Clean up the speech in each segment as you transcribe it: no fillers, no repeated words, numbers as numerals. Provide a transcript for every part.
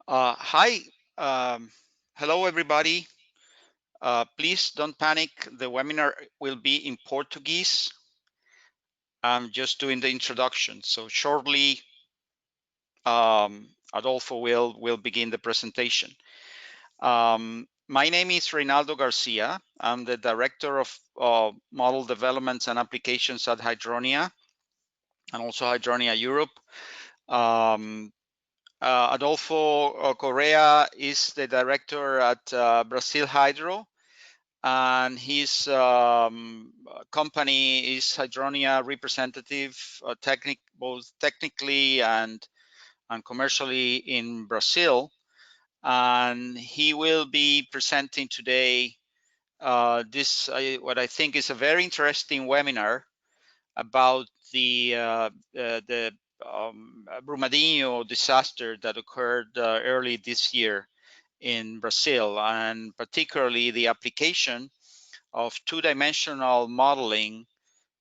Hi, um, hello everybody. Please don't panic. The webinar will be in Portuguese. I'm just doing the introduction. So shortly, Adolfo will begin the presentation. My name is Reynaldo Garcia. I'm the Director of Model Developments and Applications at Hydronia and also Hydronia Europe. Adolfo Correa is the director at Brazil Hydro, and his company is Hydronia representative, both technically and commercially in Brazil. And he will be presenting today this what I think is a very interesting webinar about the Brumadinho disaster that occurred early this year in Brazil, and particularly the application of two-dimensional modeling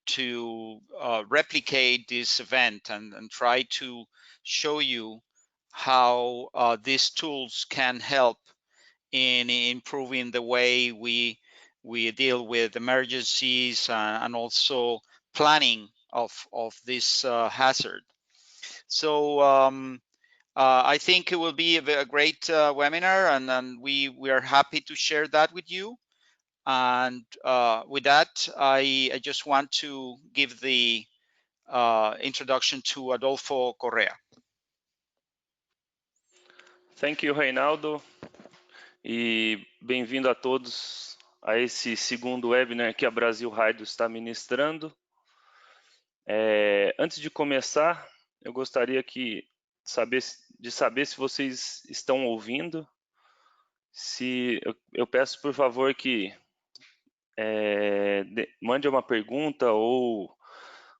to replicate this event and try to show you how these tools can help in improving the way we deal with emergencies and also planning of this hazard. So I think it will be a great webinar, and we are happy to share that with you. And with that, I just want to give the introduction to Adolfo Correa. Thank you, Reinaldo, e bem-vindo a todos a esse segundo webinar que a Brasil Hydro está ministrando. Antes de começar, eu gostaria de saber se vocês estão ouvindo. Se eu peço, por favor, que mande uma pergunta ou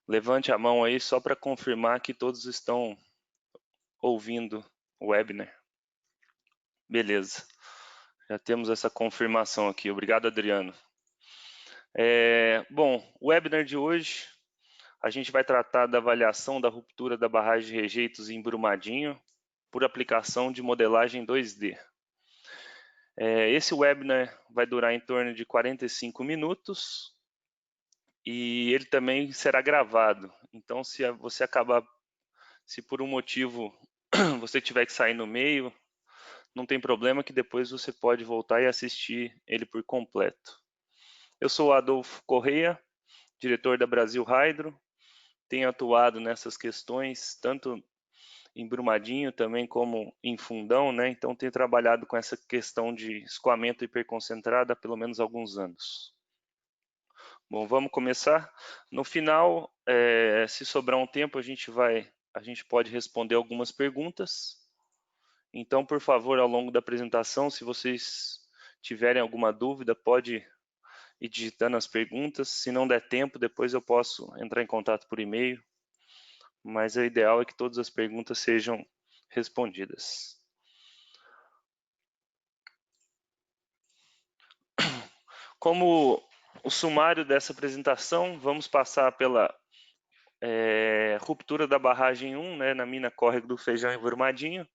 levante a mão aí só para confirmar que todos estão ouvindo o webinar. Beleza, já temos essa confirmação aqui. Obrigado, Adriano. Bom, o webinar de hoje, a gente vai tratar da avaliação da ruptura da barragem de rejeitos em Brumadinho por aplicação de modelagem 2D. Esse webinar vai durar em torno de 45 minutos e ele também será gravado. Então, se por um motivo você tiver que sair no meio, não tem problema, que depois você pode voltar e assistir ele por completo. Eu sou o Adolfo Correa, diretor da Brasil Hydro. Tenho atuado nessas questões, tanto em Brumadinho também como em Fundão, né? Então tenho trabalhado com essa questão de escoamento hiperconcentrado há pelo menos alguns anos. Bom, vamos começar. No final, se sobrar um tempo, a gente pode responder algumas perguntas. Então, por favor, ao longo da apresentação, se vocês tiverem alguma dúvida, pode ir digitando as perguntas. Se não der tempo, depois eu posso entrar em contato por e-mail. Mas o ideal é que todas as perguntas sejam respondidas. Como o sumário dessa apresentação, vamos passar pela ruptura da barragem 1, né, na mina Córrego do Feijão em Brumadinho.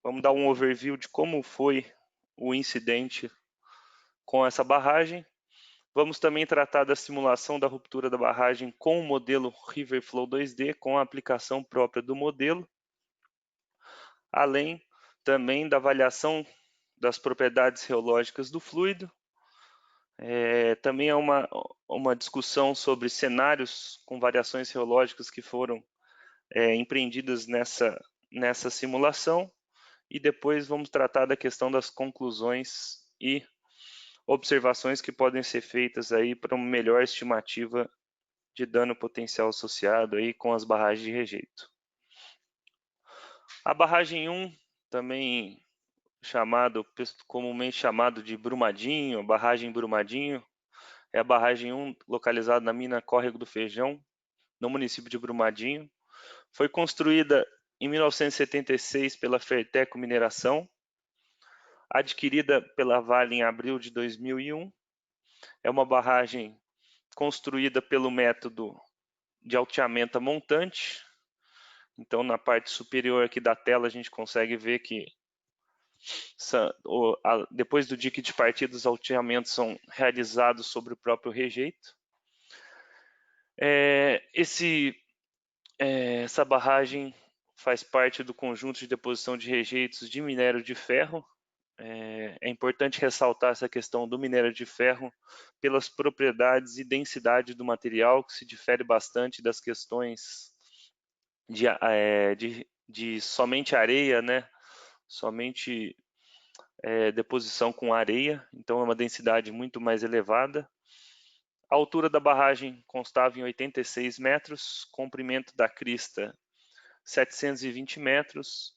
Vamos dar um overview de como foi o incidente com essa barragem. Vamos também tratar da simulação da ruptura da barragem com o modelo Riverflow 2D, com a aplicação própria do modelo, além também da avaliação das propriedades reológicas do fluido. Também é uma discussão sobre cenários com variações reológicas que foram empreendidas nessa simulação. E depois vamos tratar da questão das conclusões e observações que podem ser feitas aí para uma melhor estimativa de dano potencial associado aí com as barragens de rejeito. A barragem 1, também comumente chamado de Brumadinho, barragem Brumadinho, é a barragem 1 localizada na mina Córrego do Feijão, no município de Brumadinho. Foi construída em 1976 pela Ferteco Mineração, adquirida pela Vale em abril de 2001. É uma barragem construída pelo método de alteamento a montante. Então, na parte superior aqui da tela, a gente consegue ver que Depois do dique de partida, os alteamentos são realizados sobre o próprio rejeito. Essa barragem faz parte do conjunto de deposição de rejeitos de minério de ferro. É importante ressaltar essa questão do minério de ferro pelas propriedades e densidade do material, que se difere bastante das questões de somente areia, né? Somente deposição com areia, então é uma densidade muito mais elevada. A altura da barragem constava em 86 metros, comprimento da crista 720 metros,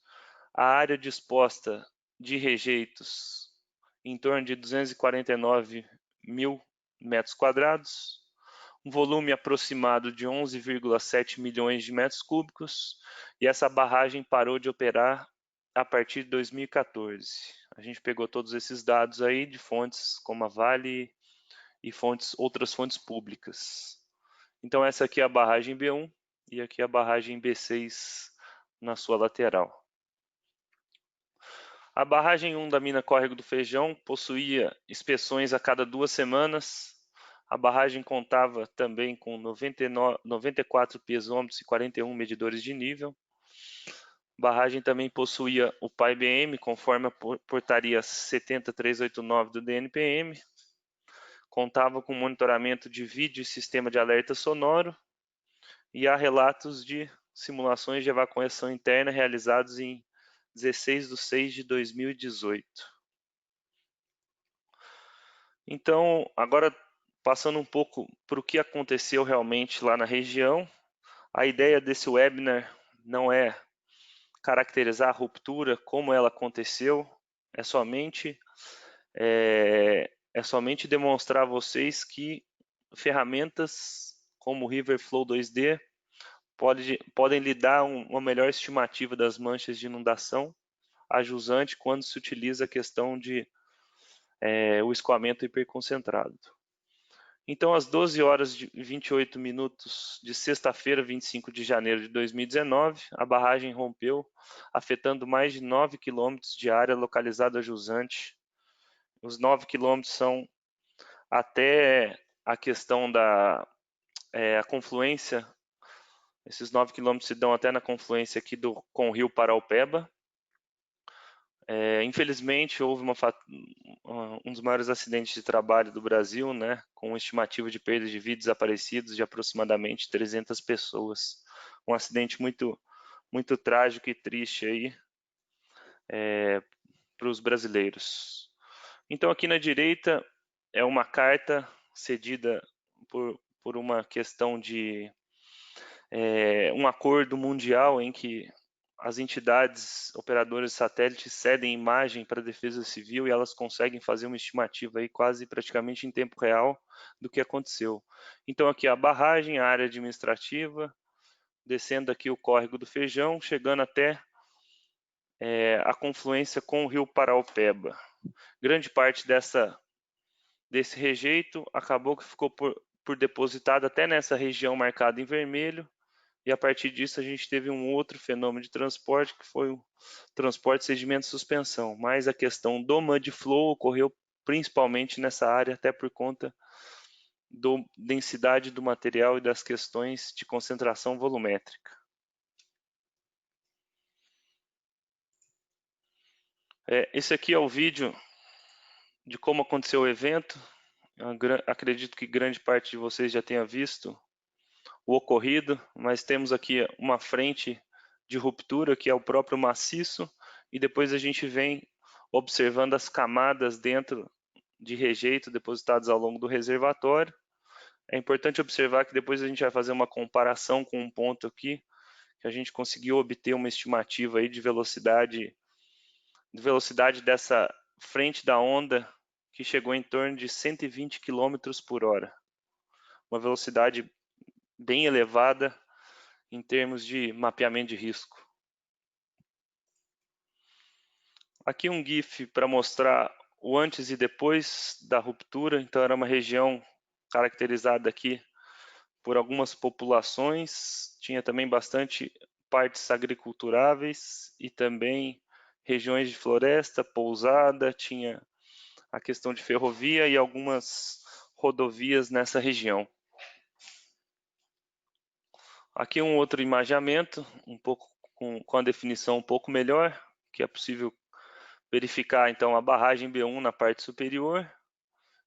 a área disposta de rejeitos em torno de 249 mil metros quadrados, um volume aproximado de 11,7 milhões de metros cúbicos, e essa barragem parou de operar a partir de 2014. A gente pegou todos esses dados aí de fontes como a Vale e outras fontes públicas. Então essa aqui é a barragem B1 e aqui a barragem B6 na sua lateral. A barragem 1 da mina Córrego do Feijão possuía inspeções a cada 2 semanas. A barragem contava também com 94 piezômetros e 41 medidores de nível. A barragem também possuía o PAI-BM, conforme a portaria 70389 do DNPM. Contava com monitoramento de vídeo e sistema de alerta sonoro. E há relatos de simulações de evacuação interna realizados em 16/6/2018. Então, agora passando um pouco para o que aconteceu realmente lá na região, a ideia desse webinar não é caracterizar a ruptura como ela aconteceu, é somente demonstrar a vocês que ferramentas como o Riverflow 2D podem lhe dar uma melhor estimativa das manchas de inundação a jusante quando se utiliza a questão de o escoamento hiperconcentrado. Então, às 12 horas e 28 minutos de sexta-feira, 25 de janeiro de 2019, a barragem rompeu, afetando mais de 9 quilômetros de área localizada a jusante. Os 9 quilômetros são até a questão da a confluência. Esses 9 quilômetros se dão até na confluência aqui com o rio Paraupeba. Infelizmente, houve um dos maiores acidentes de trabalho do Brasil, né, com uma estimativa de perda de vidas desaparecidos de aproximadamente 300 pessoas. Um acidente muito, muito trágico e triste aí para os brasileiros. Então, aqui na direita é uma carta cedida por uma questão de um acordo mundial em que as entidades operadoras de satélite cedem imagem para a Defesa Civil e elas conseguem fazer uma estimativa aí quase praticamente em tempo real do que aconteceu. Então aqui a barragem, a área administrativa, descendo aqui o Córrego do Feijão, chegando até a confluência com o rio Paraupeba. Grande parte desse rejeito acabou que ficou por depositado até nessa região marcada em vermelho, e a partir disso a gente teve um outro fenômeno de transporte, que foi o transporte de sedimento e suspensão. Mas a questão do mud flow ocorreu principalmente nessa área, até por conta da densidade do material e das questões de concentração volumétrica. Esse aqui é o vídeo de como aconteceu o evento. Acredito que grande parte de vocês já tenha visto o ocorrido, mas temos aqui uma frente de ruptura, que é o próprio maciço, e depois a gente vem observando as camadas dentro de rejeito depositadas ao longo do reservatório. É importante observar que depois a gente vai fazer uma comparação com um ponto aqui, que a gente conseguiu obter uma estimativa aí de velocidade dessa frente da onda, que chegou em torno de 120 km por hora. Uma velocidade bem elevada em termos de mapeamento de risco. Aqui um GIF para mostrar o antes e depois da ruptura. Então era uma região caracterizada aqui por algumas populações, tinha também bastante partes agriculturáveis e também regiões de floresta, pousada, tinha a questão de ferrovia e algumas rodovias nessa região. Aqui um outro imaginamento, um pouco com a definição um pouco melhor, que é possível verificar então a barragem B1 na parte superior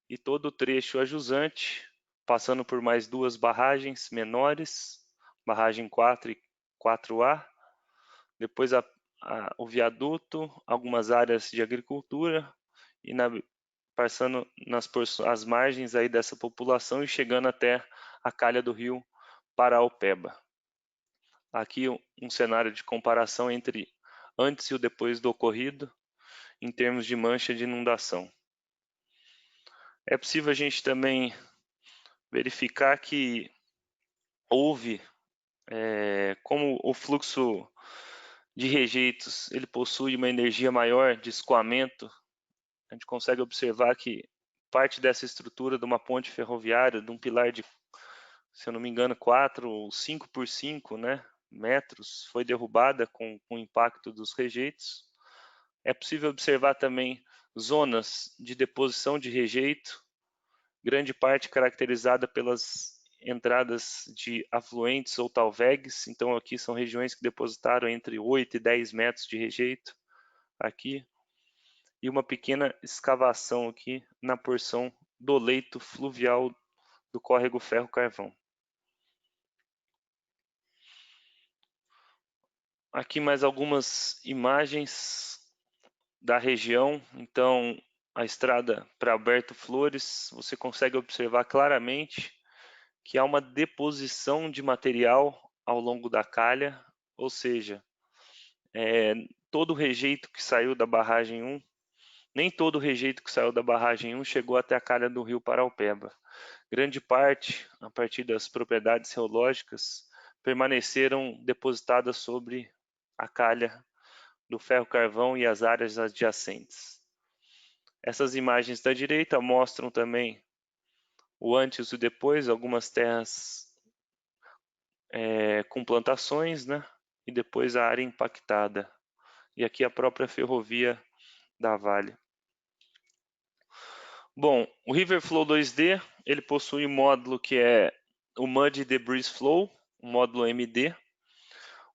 e todo o trecho ajusante, passando por mais duas barragens menores, barragem 4 e 4A, depois o viaduto, algumas áreas de agricultura e passando as margens aí dessa população e chegando até a calha do rio Paraopeba. Aqui um cenário de comparação entre antes e o depois do ocorrido, em termos de mancha de inundação. É possível a gente também verificar que houve, como o fluxo de rejeitos ele possui uma energia maior de escoamento, a gente consegue observar que parte dessa estrutura de uma ponte ferroviária, de um pilar de, se eu não me engano, 4 ou 5 por 5, né, metros, foi derrubada com o impacto dos rejeitos. É possível observar também zonas de deposição de rejeito, grande parte caracterizada pelas entradas de afluentes ou talvegs. Então aqui são regiões que depositaram entre 8 e 10 metros de rejeito aqui, e uma pequena escavação aqui na porção do leito fluvial do córrego Ferro Carvão. Aqui mais algumas imagens da região. Então, a estrada para Alberto Flores, você consegue observar claramente que há uma deposição de material ao longo da calha, ou seja, todo o rejeito que saiu da barragem 1, nem todo o rejeito que saiu da barragem 1 chegou até a calha do rio Paraopeba. Grande parte, a partir das propriedades geológicas, permaneceram depositadas sobre a calha do ferro carvão e as áreas adjacentes. Essas imagens da direita mostram também o antes e o depois, algumas terras com plantações, né? E depois a área impactada. E aqui a própria ferrovia da Vale. Bom, o Riverflow 2D, ele possui um módulo que é o Mud Debris Flow, um módulo MD.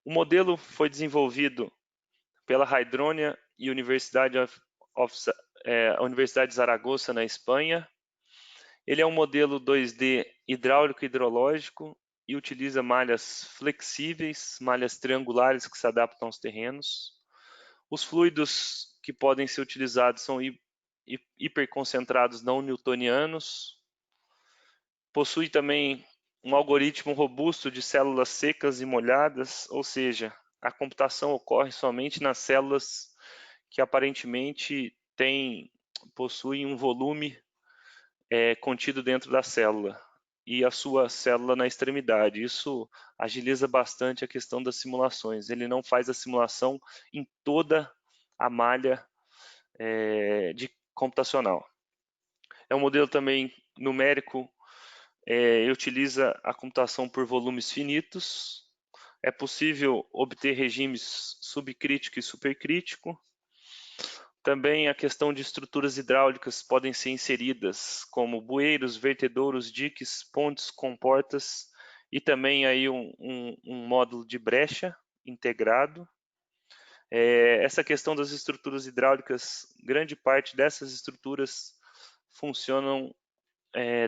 O modelo foi desenvolvido pela Hydronia e a Universidade de Zaragoza, na Espanha. Ele é um modelo 2D hidráulico e hidrológico e utiliza malhas flexíveis, malhas triangulares que se adaptam aos terrenos. Os fluidos que podem ser utilizados são hiperconcentrados não newtonianos. Possui também um algoritmo robusto de células secas e molhadas, ou seja, a computação ocorre somente nas células que aparentemente possuem um volume contido dentro da célula e a sua célula na extremidade. Isso agiliza bastante a questão das simulações. Ele não faz a simulação em toda a malha computacional. É um modelo também numérico, utiliza a computação por volumes finitos. É possível obter regimes subcrítico e supercrítico. Também a questão de estruturas hidráulicas podem ser inseridas, como bueiros, vertedouros, diques, pontes, comportas e também aí um módulo de brecha integrado. Essa questão das estruturas hidráulicas, grande parte dessas estruturas funcionam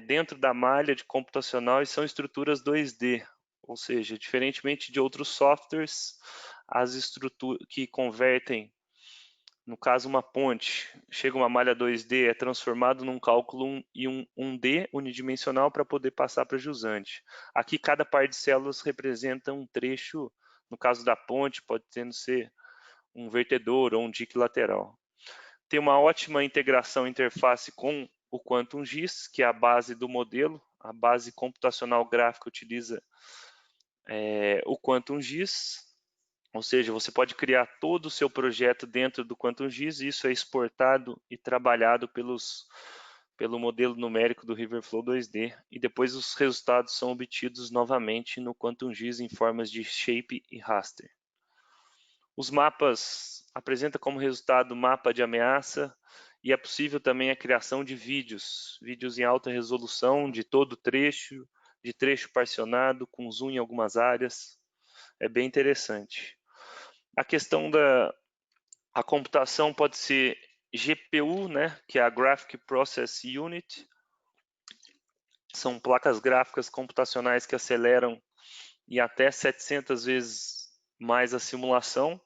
dentro da malha de computacional e são estruturas 2D, ou seja, diferentemente de outros softwares, as estruturas que convertem, no caso uma ponte, chega uma malha 2D, é transformado num cálculo e um 1D unidimensional para poder passar para jusante. Aqui cada par de células representa um trecho, no caso da ponte, pode ser um vertedor ou um dique lateral. Tem uma ótima integração interface com o QuantumGIS, que é a base do modelo. A base computacional gráfica utiliza o QuantumGIS, ou seja, você pode criar todo o seu projeto dentro do QuantumGIS e isso é exportado e trabalhado pelo modelo numérico do Riverflow 2D e depois os resultados são obtidos novamente no QuantumGIS em formas de shape e raster. Os mapas apresentam como resultado mapa de ameaça e é possível também a criação de vídeos em alta resolução de todo trecho, de trecho particionado, com zoom em algumas áreas. É bem interessante. A questão da computação pode ser GPU, né, que é a Graphic Process Unit. São placas gráficas computacionais que aceleram em até 700 vezes mais a simulação.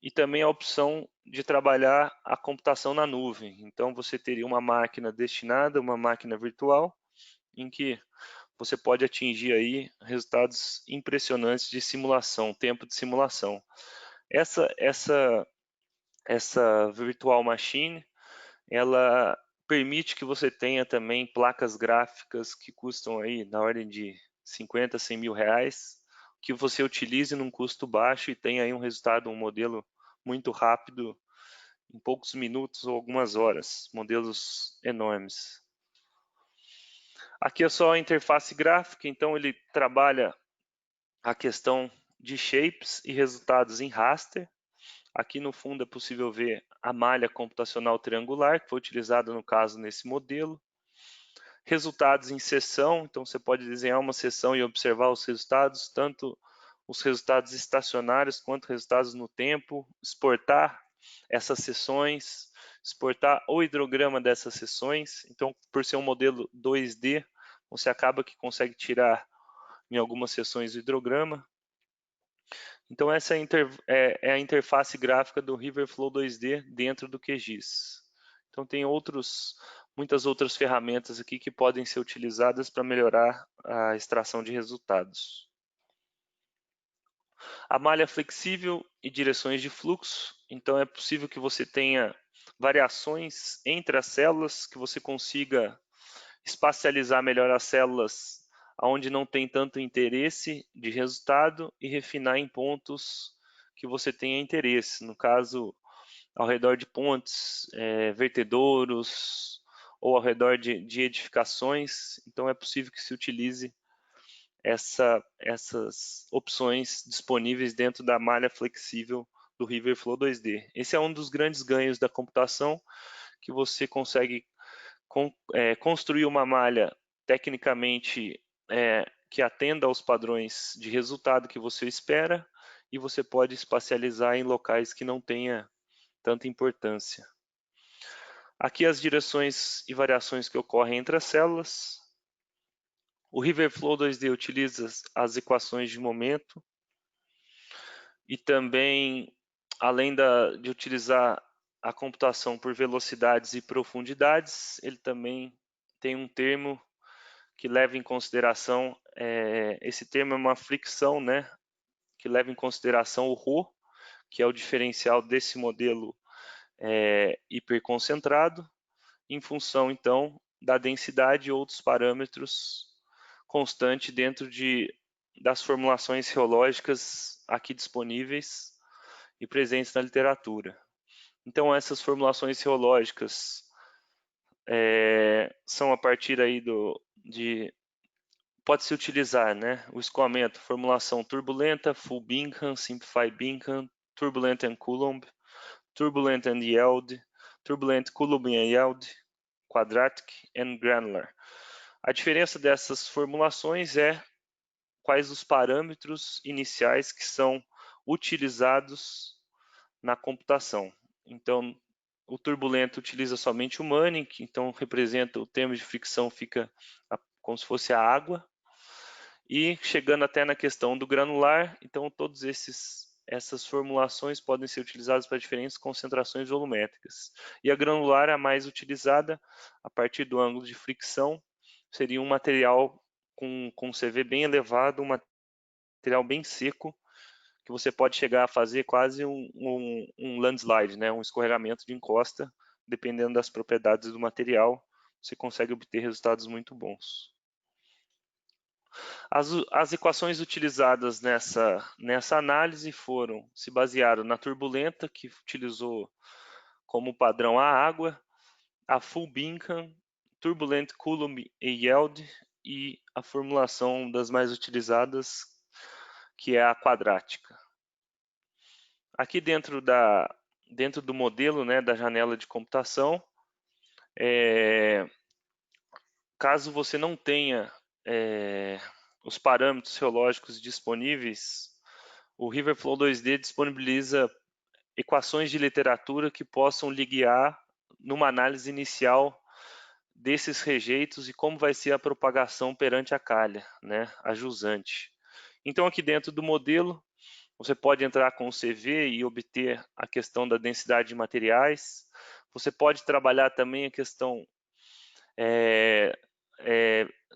E também a opção de trabalhar a computação na nuvem. Então, você teria uma máquina destinada, uma máquina virtual, em que você pode atingir aí resultados impressionantes de simulação, tempo de simulação. Essa virtual machine, ela permite que você tenha também placas gráficas que custam aí na ordem de 50, 100 mil reais, que você utilize num custo baixo e tenha aí um resultado, um modelo muito rápido, em poucos minutos ou algumas horas, modelos enormes. Aqui é só a interface gráfica, então ele trabalha a questão de shapes e resultados em raster. Aqui no fundo é possível ver a malha computacional triangular, que foi utilizada no caso nesse modelo. Resultados em seção, então você pode desenhar uma seção e observar os resultados, tanto os resultados estacionários quanto resultados no tempo, exportar essas seções, exportar o hidrograma dessas seções. Então, por ser um modelo 2D, você acaba que consegue tirar em algumas seções o hidrograma. Então, essa é a interface gráfica do Riverflow 2D dentro do QGIS. Então, tem muitas outras ferramentas aqui que podem ser utilizadas para melhorar a extração de resultados. A malha flexível e direções de fluxo. Então, é possível que você tenha variações entre as células, que você consiga espacializar melhor as células onde não tem tanto interesse de resultado e refinar em pontos que você tenha interesse. No caso, ao redor de pontes, vertedouros ou ao redor de edificações. Então, é possível que se utilize essas opções disponíveis dentro da malha flexível do Riverflow 2D. Esse é um dos grandes ganhos da computação, que você consegue construir uma malha tecnicamente que atenda aos padrões de resultado que você espera, e você pode espacializar em locais que não tenha tanta importância. Aqui as direções e variações que ocorrem entre as células. O Riverflow 2D utiliza as equações de momento e também, além de utilizar a computação por velocidades e profundidades, ele também tem um termo que leva em consideração, esse termo é uma fricção, né, que leva em consideração o ρ, que é o diferencial desse modelo hiperconcentrado, em função, então, da densidade e outros parâmetros constante dentro das formulações geológicas aqui disponíveis e presentes na literatura. Então, essas formulações geológicas são a partir aí pode-se utilizar, né, o escoamento, formulação turbulenta, full Bingham, simplified Bingham, turbulent and Coulomb, turbulent and yield, turbulent Coulomb and yield, quadratic and granular. A diferença dessas formulações é quais os parâmetros iniciais que são utilizados na computação. Então, o turbulento utiliza somente o Manning, que então representa o termo de fricção, fica como se fosse a água. E chegando até na questão do granular, então todas essas formulações podem ser utilizadas para diferentes concentrações volumétricas. E a granular, a mais utilizada, a partir do ângulo de fricção, seria um material com CV bem elevado, um material bem seco, que você pode chegar a fazer quase um landslide, né? Um escorregamento de encosta, dependendo das propriedades do material, você consegue obter resultados muito bons. As equações utilizadas nessa análise se basearam na turbulenta, que utilizou como padrão a água, a full Bingham, turbulent Coulomb e yield, e a formulação das mais utilizadas, que é a quadrática. Aqui dentro do modelo, né, da janela de computação, caso você não tenha os parâmetros geológicos disponíveis, o Riverflow 2D disponibiliza equações de literatura que possam lhe guiar numa análise inicial desses rejeitos e como vai ser a propagação perante a calha, né, a jusante. Então, aqui dentro do modelo, você pode entrar com o CV e obter a questão da densidade de materiais. Você pode trabalhar também a questão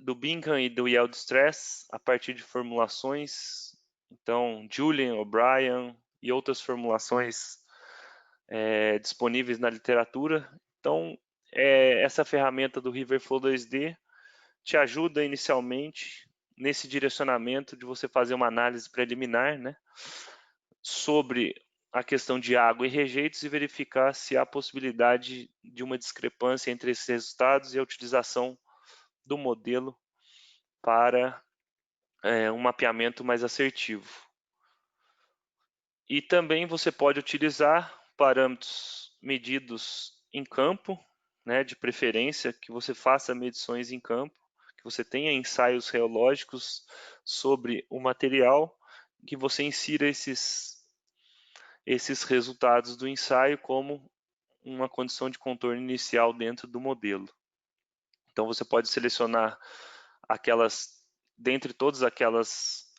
do Bingham e do Yield Stress a partir de formulações. Então, Julian, O'Brien e outras formulações disponíveis na literatura. Então, essa ferramenta do Riverflow 2D te ajuda inicialmente nesse direcionamento de você fazer uma análise preliminar, né, sobre a questão de água e rejeitos e verificar se há possibilidade de uma discrepância entre esses resultados e a utilização do modelo para um mapeamento mais assertivo. E também você pode utilizar parâmetros medidos em campo, né, de preferência que você faça medições em campo, que você tenha ensaios reológicos sobre o material, que você insira esses resultados do ensaio como uma condição de contorno inicial dentro do modelo. Então você pode selecionar dentre todas aquelas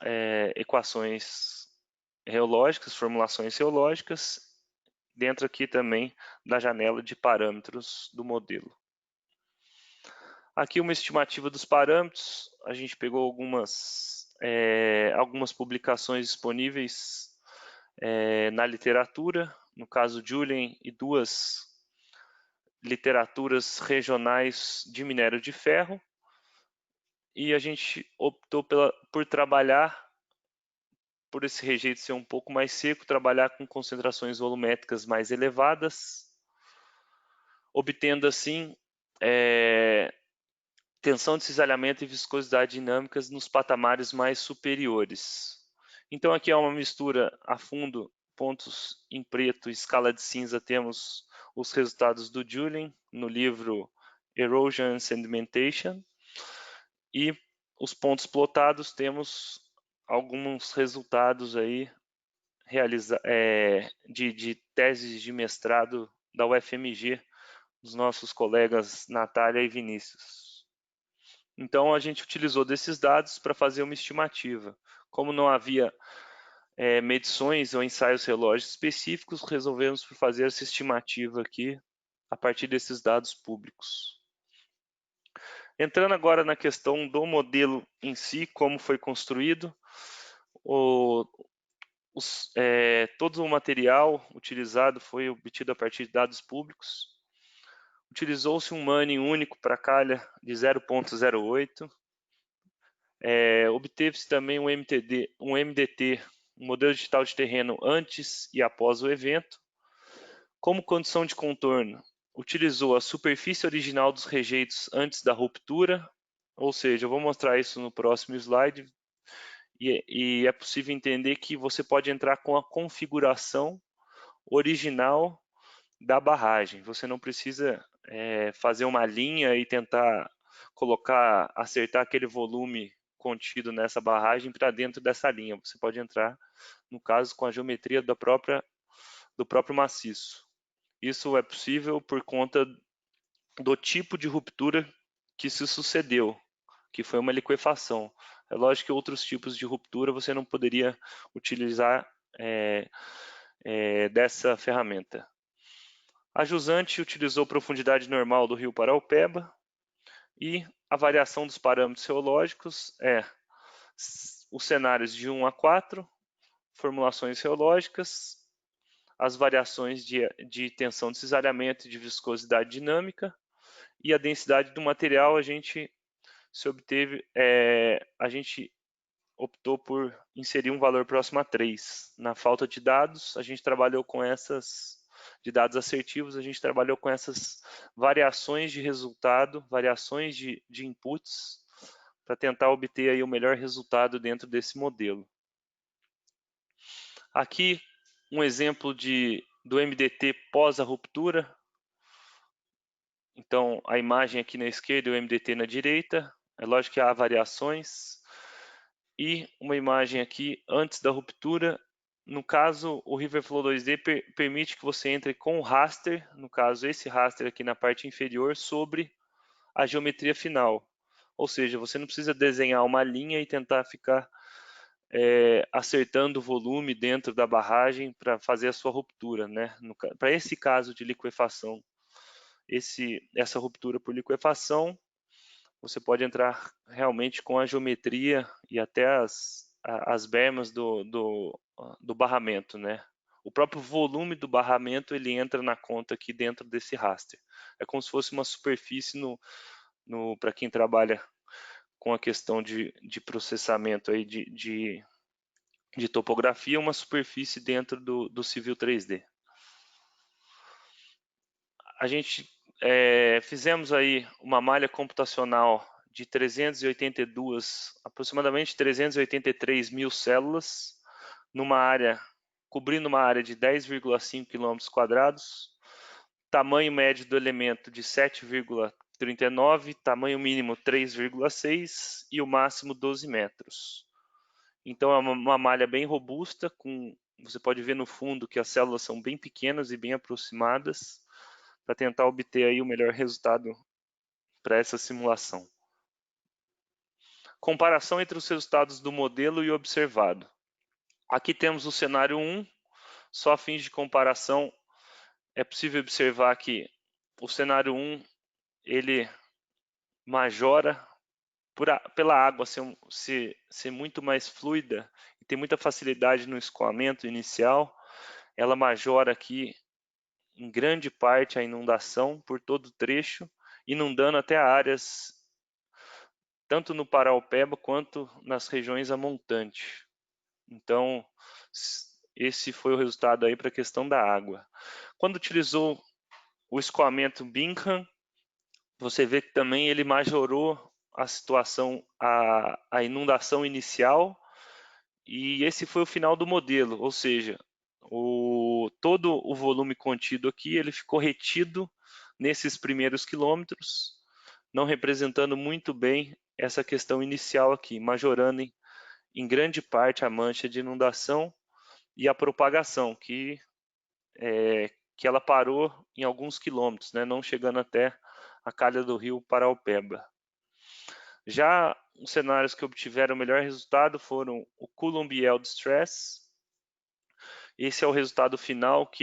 equações reológicas, formulações reológicas, dentro aqui também da janela de parâmetros do modelo. Aqui uma estimativa dos parâmetros, a gente pegou algumas publicações disponíveis na literatura, no caso Julian e 2 literaturas regionais de minério de ferro, e a gente optou por trabalhar, por esse rejeito ser um pouco mais seco, trabalhar com concentrações volumétricas mais elevadas, obtendo assim tensão de cisalhamento e viscosidade dinâmicas nos patamares mais superiores. Então aqui é uma mistura a fundo, pontos em preto, escala de cinza, temos os resultados do Julian no livro Erosion and Sedimentation, e os pontos plotados temos alguns resultados aí de teses de mestrado da UFMG, dos nossos colegas Natália e Vinícius. Então a gente utilizou desses dados para fazer uma estimativa. Como não havia medições ou ensaios relógios específicos, resolvemos por fazer essa estimativa aqui a partir desses dados públicos. Entrando agora na questão do modelo em si, como foi construído, todo o material utilizado foi obtido a partir de dados públicos. Utilizou-se um Manning único para calha de 0.08. Obteve-se também um MDT, um modelo digital de terreno antes e após o evento. Como condição de contorno, utilizou a superfície original dos rejeitos antes da ruptura, ou seja, eu vou mostrar isso no próximo slide, e é possível entender que você pode entrar com a configuração original da barragem. Você não precisa fazer uma linha e tentar acertar aquele volume contido nessa barragem para dentro dessa linha. Você pode entrar, no caso, com a geometria do próprio maciço. Isso é possível por conta do tipo de ruptura que se sucedeu, que foi uma liquefação. É lógico que outros tipos de ruptura você não poderia utilizar dessa ferramenta. A jusante utilizou profundidade normal do rio Paraupeba, e a variação dos parâmetros geológicos os cenários de 1 a 4, formulações geológicas, as variações de tensão de cisalhamento e de viscosidade dinâmica, e a densidade do material a gente optou por inserir um valor próximo a 3. Na falta de dados, a gente trabalhou com de dados assertivos, a gente trabalhou com essas variações de resultado, variações de inputs, para tentar obter aí o melhor resultado dentro desse modelo. Aqui um exemplo do MDT pós a ruptura. Então, a imagem aqui na esquerda e o MDT na direita. É lógico que há variações. E uma imagem aqui antes da ruptura. No caso, o Riverflow 2D permite que você entre com o raster, no caso esse raster aqui na parte inferior, sobre a geometria final. Ou seja, você não precisa desenhar uma linha e tentar ficar acertando o volume dentro da barragem para fazer a sua ruptura, né? Para esse caso de liquefação, essa ruptura por liquefação, você pode entrar realmente com a geometria e até as bermas do barramento, né? O próprio volume do barramento ele entra na conta aqui dentro desse raster. É como se fosse uma superfície para quem trabalha com a questão de processamento aí de topografia, uma superfície dentro do Civil 3D. A gente fizemos aí uma malha computacional de 382, aproximadamente 383 mil células, cobrindo uma área de 10,5 km², tamanho médio do elemento de 7,39, tamanho mínimo 3,6 e o máximo 12 metros. Então é uma malha bem robusta, você pode ver no fundo que as células são bem pequenas e bem aproximadas, para tentar obter aí o melhor resultado para essa simulação. Comparação entre os resultados do modelo e o observado. Aqui temos o cenário 1, só a fins de comparação, é possível observar que o cenário 1, ele majora pela água ser muito mais fluida e ter muita facilidade no escoamento inicial, ela majora aqui em grande parte a inundação por todo o trecho, inundando até áreas tanto no Paraopeba quanto nas regiões a montante. Então, esse foi o resultado aí para a questão da água. Quando utilizou o escoamento Bingham, você vê que também ele majorou a situação, a inundação inicial, e esse foi o final do modelo, ou seja, todo o volume contido aqui ele ficou retido nesses primeiros quilômetros, não representando muito bem essa questão inicial aqui, majorando em grande parte a mancha de inundação e a propagação, que ela parou em alguns quilômetros, né, não chegando até a calha do rio Paraopeba. Já os cenários que obtiveram o melhor resultado foram o Coulomb Yield Stress. Esse é o resultado final que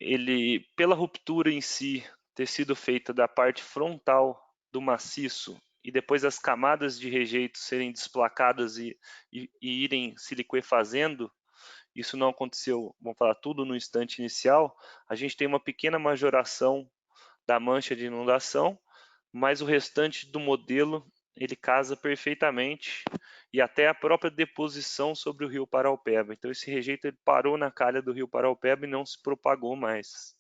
ele, pela ruptura em si ter sido feita da parte frontal do maciço e depois as camadas de rejeito serem desplacadas e irem se liquefazendo, isso não aconteceu, vamos falar, tudo no instante inicial, a gente tem uma pequena majoração da mancha de inundação, mas o restante do modelo ele casa perfeitamente e até a própria deposição sobre o rio Paraopeba. Então esse rejeito ele parou na calha do rio Paraopeba e não se propagou mais.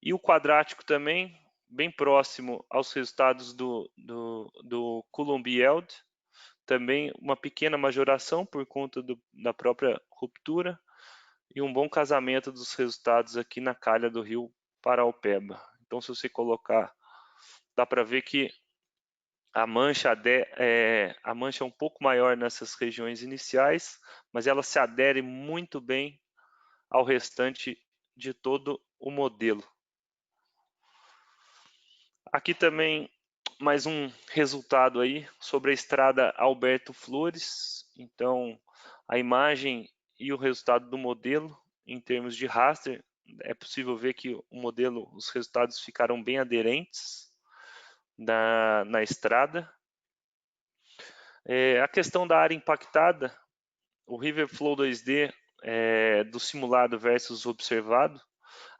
E o quadrático também, bem próximo aos resultados do Coulomb Yield, também uma pequena majoração por conta da própria ruptura e um bom casamento dos resultados aqui na calha do rio Paraopeba. Então se você colocar, dá para ver que a mancha é um pouco maior nessas regiões iniciais, mas ela se adere muito bem ao restante de todo o modelo. Aqui também mais um resultado aí sobre a estrada Alberto Flores. Então, a imagem e o resultado do modelo em termos de raster, é possível ver que o modelo, os resultados ficaram bem aderentes na estrada. A questão da área impactada, o Riverflow 2D do simulado versus observado,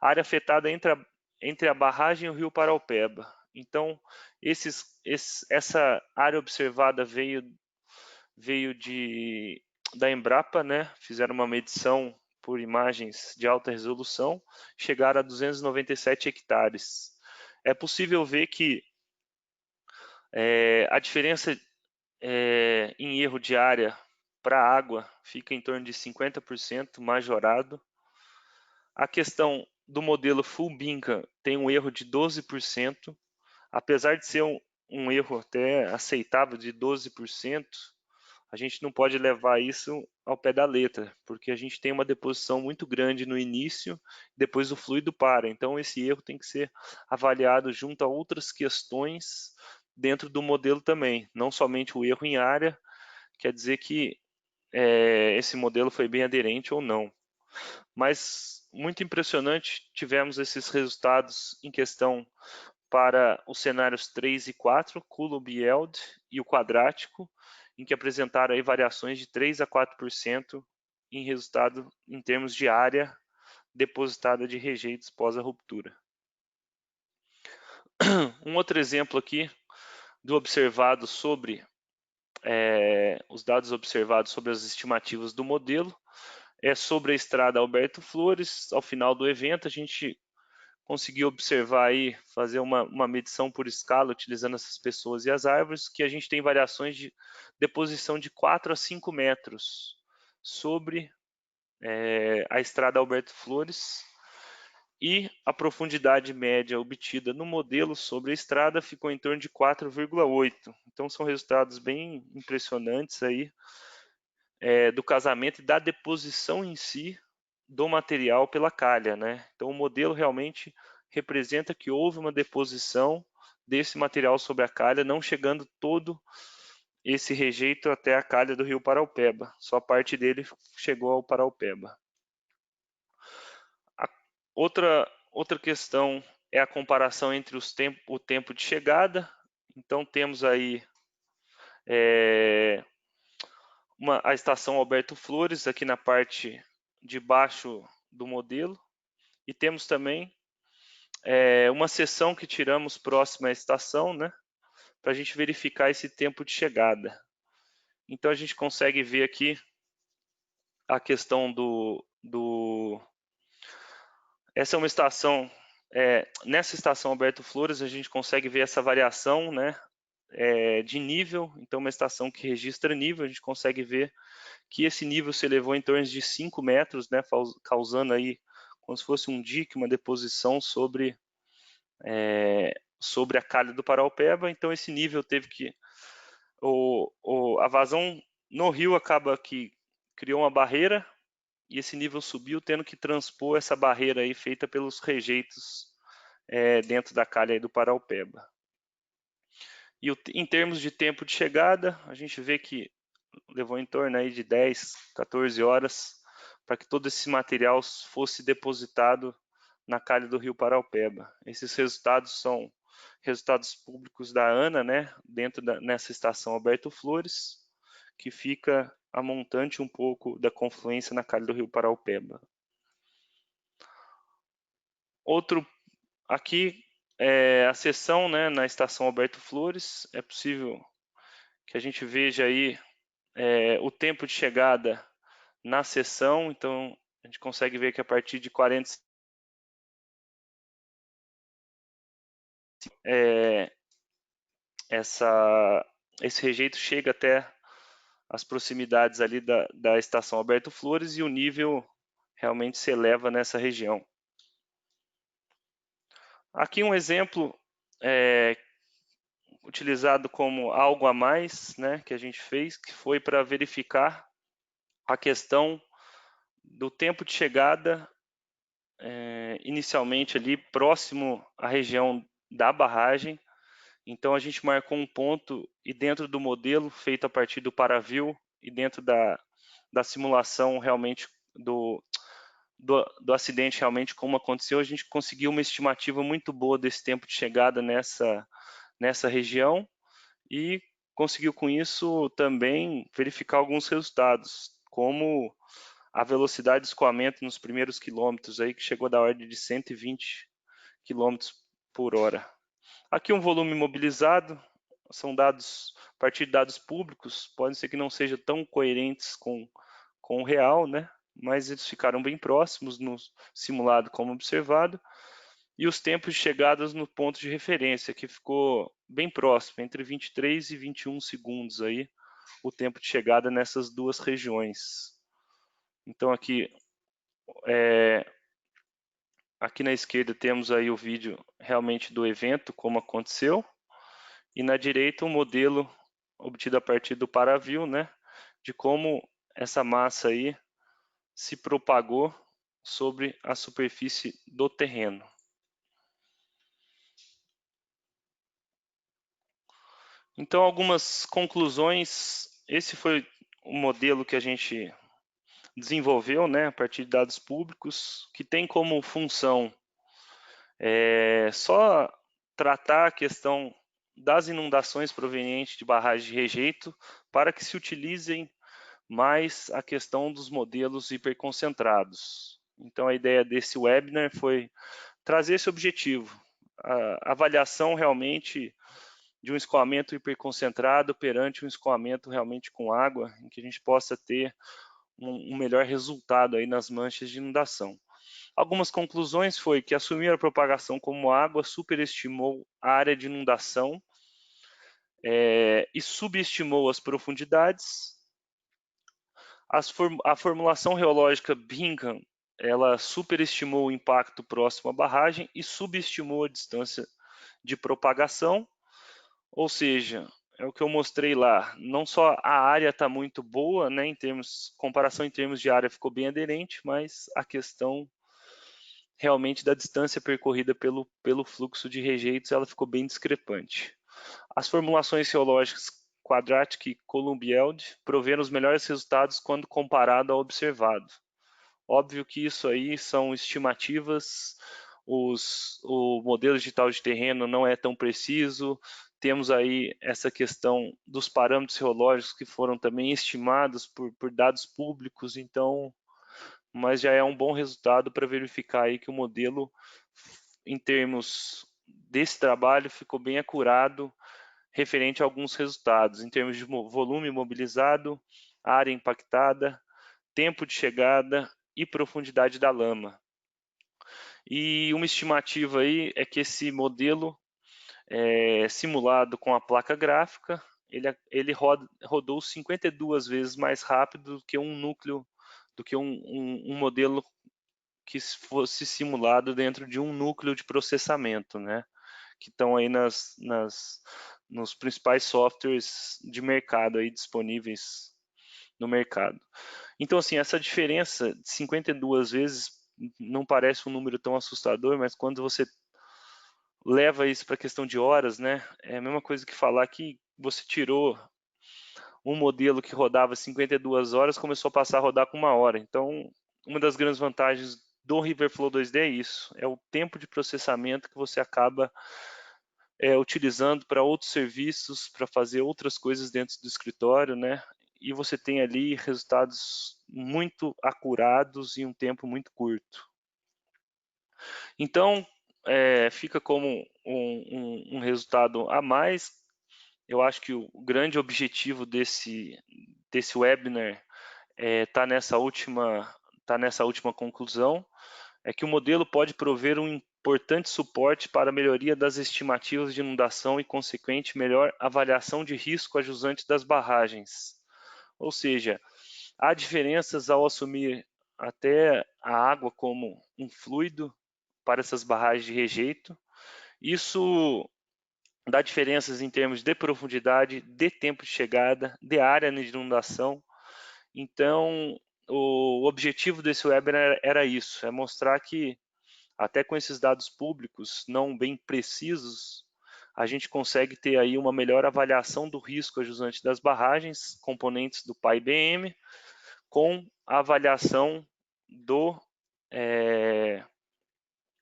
a área afetada entre a barragem e o rio Paraopeba. Então, essa área observada veio da Embrapa, né? Fizeram uma medição por imagens de alta resolução, chegaram a 297 hectares. É possível ver que a diferença em erro de área para a água fica em torno de 50% majorado. A questão do modelo Full Bingham tem um erro de 12%, apesar de ser um erro até aceitável de 12%, a gente não pode levar isso ao pé da letra, porque a gente tem uma deposição muito grande no início, depois o fluido para. Então, esse erro tem que ser avaliado junto a outras questões dentro do modelo também, não somente o erro em área, quer dizer que esse modelo foi bem aderente ou não. Mas muito impressionante, tivemos esses resultados em questão para os cenários 3 e 4, Coulomb Yield e o quadrático, em que apresentaram aí variações de 3 a 4% em resultado em termos de área depositada de rejeitos pós a ruptura. Um outro exemplo aqui do observado sobre os dados observados sobre as estimativas do modelo é sobre a estrada Alberto Flores. Ao final do evento, a gente conseguiu observar aí, fazer uma medição por escala, utilizando essas pessoas e as árvores, que a gente tem variações de deposição de 4 a 5 metros sobre a estrada Alberto Flores, e a profundidade média obtida no modelo sobre a estrada ficou em torno de 4,8. Então são resultados bem impressionantes aí do casamento e da deposição em si do material pela calha, né? Então o modelo realmente representa que houve uma deposição desse material sobre a calha, não chegando todo esse rejeito até a calha do rio Paraupeba, só parte dele chegou ao Paraupeba. Outra questão é a comparação entre o tempo de chegada. Então temos aí a estação Alberto Flores aqui na parte de baixo do modelo, e temos também uma seção que tiramos próxima à estação, né, para a gente verificar esse tempo de chegada. Então a gente consegue ver aqui a questão essa é uma estação, nessa estação Alberto Flores a gente consegue ver essa variação, né, de nível. Então uma estação que registra nível, a gente consegue ver que esse nível se elevou em torno de 5 metros, né, causando aí como se fosse um dique, uma deposição sobre a calha do Paraupeba. Então esse nível teve que a vazão no rio acaba que criou uma barreira, e esse nível subiu, tendo que transpor essa barreira aí feita pelos rejeitos dentro da calha aí do Paraupeba. E em termos de tempo de chegada, a gente vê que levou em torno aí de 10, 14 horas para que todo esse material fosse depositado na calha do rio Paraupeba. Esses resultados são resultados públicos da ANA, né, nessa estação Alberto Flores, que fica a montante um pouco da confluência na calha do rio Paraupeba. Outro aqui a seção, né, na estação Alberto Flores. É possível que a gente veja aí o tempo de chegada na seção. Então a gente consegue ver que a partir de 40 esse rejeito chega até as proximidades ali da estação Alberto Flores, e o nível realmente se eleva nessa região. Aqui um exemplo utilizado como algo a mais, né, que a gente fez, que foi para verificar a questão do tempo de chegada inicialmente ali próximo à região da barragem. Então a gente marcou um ponto, e dentro do modelo feito a partir do Paraview e dentro da simulação realmente do acidente, realmente como aconteceu, a gente conseguiu uma estimativa muito boa desse tempo de chegada nessa região, e conseguiu com isso também verificar alguns resultados, como a velocidade de escoamento nos primeiros quilômetros, aí, que chegou da ordem de 120 km por hora. Aqui um volume mobilizado, são dados, a partir de dados públicos, podem ser que não sejam tão coerentes com o real, né? Mas eles ficaram bem próximos no simulado como observado. E os tempos de chegadas no ponto de referência, que ficou bem próximo, entre 23 e 21 segundos aí, o tempo de chegada nessas duas regiões. Então aqui na esquerda temos aí o vídeo realmente do evento, como aconteceu, e na direita o modelo obtido a partir do paraview, né, de como essa massa aí se propagou sobre a superfície do terreno. Então, algumas conclusões. Esse foi o modelo que a gente desenvolveu, né, a partir de dados públicos, que tem como função só tratar a questão das inundações provenientes de barragens de rejeito para que se utilizem mais a questão dos modelos hiperconcentrados. Então, a ideia desse webinar foi trazer esse objetivo, a avaliação realmente de um escoamento hiperconcentrado perante um escoamento realmente com água, em que a gente possa ter um melhor resultado aí nas manchas de inundação. Algumas conclusões foi que assumir a propagação como água superestimou a área de inundação e subestimou as profundidades. A formulação reológica Bingham, ela superestimou o impacto próximo à barragem e subestimou a distância de propagação. Ou seja, é o que eu mostrei lá, não só a área está muito boa, né, comparação em termos de área ficou bem aderente, mas a questão realmente da distância percorrida pelo fluxo de rejeitos, ela ficou bem discrepante. As formulações geológicas Quadratic e Columbield proveram os melhores resultados quando comparado ao observado. Óbvio que isso aí são estimativas, o modelo digital de terreno não é tão preciso, temos aí essa questão dos parâmetros geológicos que foram também estimados por dados públicos, então, mas já é um bom resultado para verificar aí que o modelo, em termos desse trabalho, ficou bem acurado referente a alguns resultados, em termos de volume mobilizado, área impactada, tempo de chegada e profundidade da lama. E uma estimativa aí é que esse modelo simulado com a placa gráfica, ele rodou 52 vezes mais rápido do que um núcleo, do que um modelo que fosse simulado dentro de um núcleo de processamento, né? Que estão aí nos principais softwares de mercado aí disponíveis no mercado. Então, assim, essa diferença de 52 vezes não parece um número tão assustador, mas quando você leva isso para a questão de horas, né, é a mesma coisa que falar que você tirou um modelo que rodava 52 horas, começou a passar a rodar com 1 hora. Então, uma das grandes vantagens do Riverflow 2D é isso, é o tempo de processamento que você acaba utilizando para outros serviços, para fazer outras coisas dentro do escritório, né? E você tem ali resultados muito acurados em um tempo muito curto. Então, fica como um resultado a mais. Eu acho que o grande objetivo desse webinar está nessa última conclusão, é que o modelo pode prover um importante suporte para a melhoria das estimativas de inundação e consequente melhor avaliação de risco a jusante das barragens. Ou seja, há diferenças ao assumir até a água como um fluido para essas barragens de rejeito. Isso dá diferenças em termos de profundidade, de tempo de chegada, de área de inundação. Então, o objetivo desse webinar era isso, é mostrar que até com esses dados públicos não bem precisos, a gente consegue ter aí uma melhor avaliação do risco a jusante das barragens, componentes do PAI-BM, com a avaliação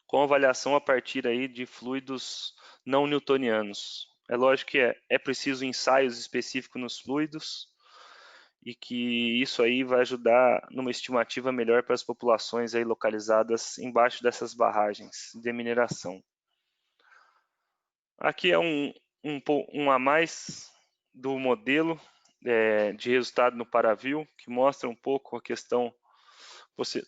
com avaliação a partir aí de fluidos não newtonianos. É lógico que é preciso ensaios específicos nos fluidos e que isso aí vai ajudar numa estimativa melhor para as populações aí localizadas embaixo dessas barragens de mineração. Aqui é um a mais do modelo de resultado no paraview, que mostra um pouco a questão.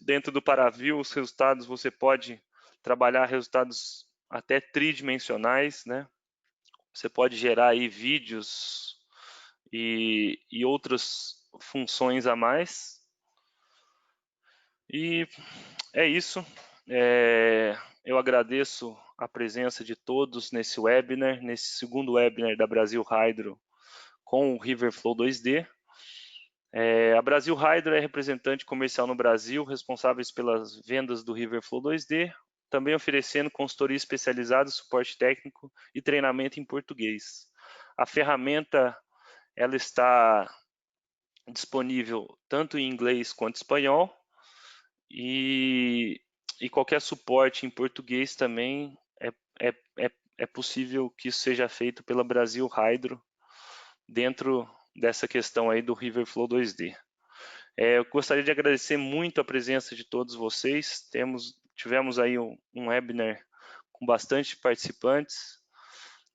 Dentro do paraview, os resultados, você pode trabalhar resultados até tridimensionais, né? Você pode gerar aí vídeos e outras funções a mais. E é isso. Eu agradeço a presença de todos nesse webinar, nesse segundo webinar da Brasil Hydro com o Riverflow 2D. A Brasil Hydro é representante comercial no Brasil, responsáveis pelas vendas do Riverflow 2D, também oferecendo consultoria especializada, suporte técnico e treinamento em português. A ferramenta ela está disponível tanto em inglês quanto em espanhol, e qualquer suporte em português também é possível que isso seja feito pela Brasil Hydro dentro dessa questão aí do Riverflow 2D. Eu gostaria de agradecer muito a presença de todos vocês. Tivemos aí um webinar com bastante participantes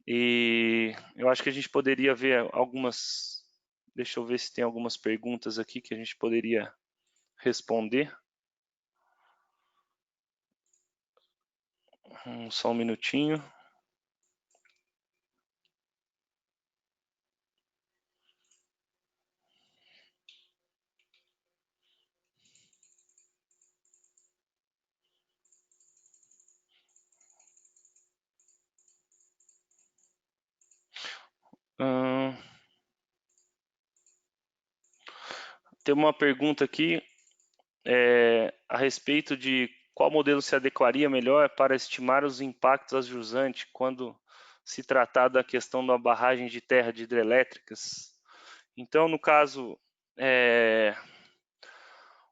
e eu acho que a gente poderia ver algumas. Deixa eu ver se tem algumas perguntas aqui que a gente poderia responder. Só um minutinho. Tem uma pergunta aqui a respeito de qual modelo se adequaria melhor para estimar os impactos a jusante quando se tratar da questão da barragem de terra de hidrelétricas. Então, no caso,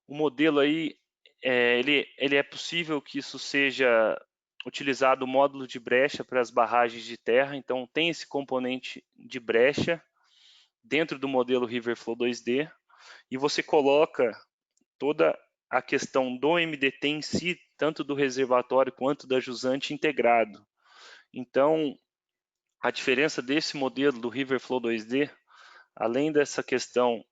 o modelo aí, ele é possível que isso seja utilizado o módulo de brecha para as barragens de terra, então tem esse componente de brecha dentro do modelo Riverflow 2D, e você coloca toda a questão do MDT em si, tanto do reservatório quanto da jusante integrado. Então, a diferença desse modelo do Riverflow 2D, além dessa questão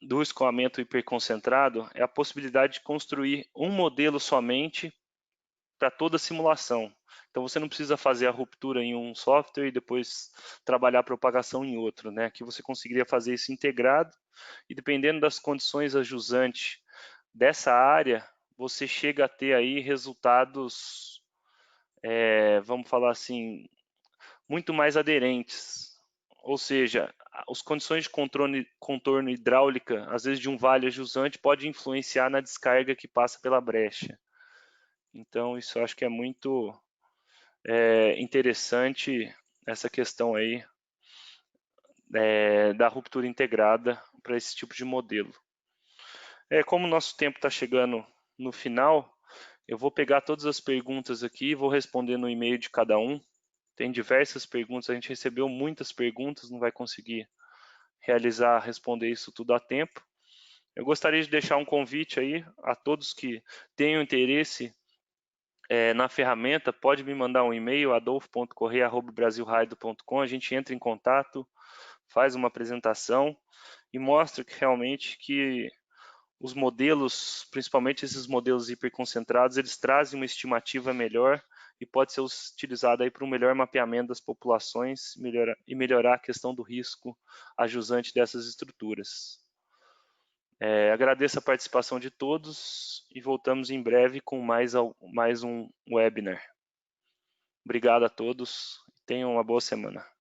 do escoamento hiperconcentrado, é a possibilidade de construir um modelo somente para toda a simulação. Então você não precisa fazer a ruptura em um software e depois trabalhar a propagação em outro, né? Aqui você conseguiria fazer isso integrado e dependendo das condições a jusante dessa área, você chega a ter aí resultados, vamos falar assim, muito mais aderentes. Ou seja, as condições de contorno hidráulica, às vezes de um vale a jusante, pode influenciar na descarga que passa pela brecha. Então, isso eu acho que é muito interessante, essa questão aí da ruptura integrada para esse tipo de modelo. Como o nosso tempo está chegando no final, eu vou pegar todas as perguntas aqui e vou responder no e-mail de cada um. Tem diversas perguntas, a gente recebeu muitas perguntas, não vai conseguir responder isso tudo a tempo. Eu gostaria de deixar um convite aí a todos que tenham interesse na ferramenta, pode me mandar um e-mail, adolfo.correia@brasilhydro.com, a gente entra em contato, faz uma apresentação e mostra que realmente que os modelos, principalmente esses modelos hiperconcentrados, eles trazem uma estimativa melhor e pode ser utilizado aí para um melhor mapeamento das populações e melhorar a questão do risco a jusante dessas estruturas. Agradeço a participação de todos e voltamos em breve com mais um webinar. Obrigado a todos e tenham uma boa semana.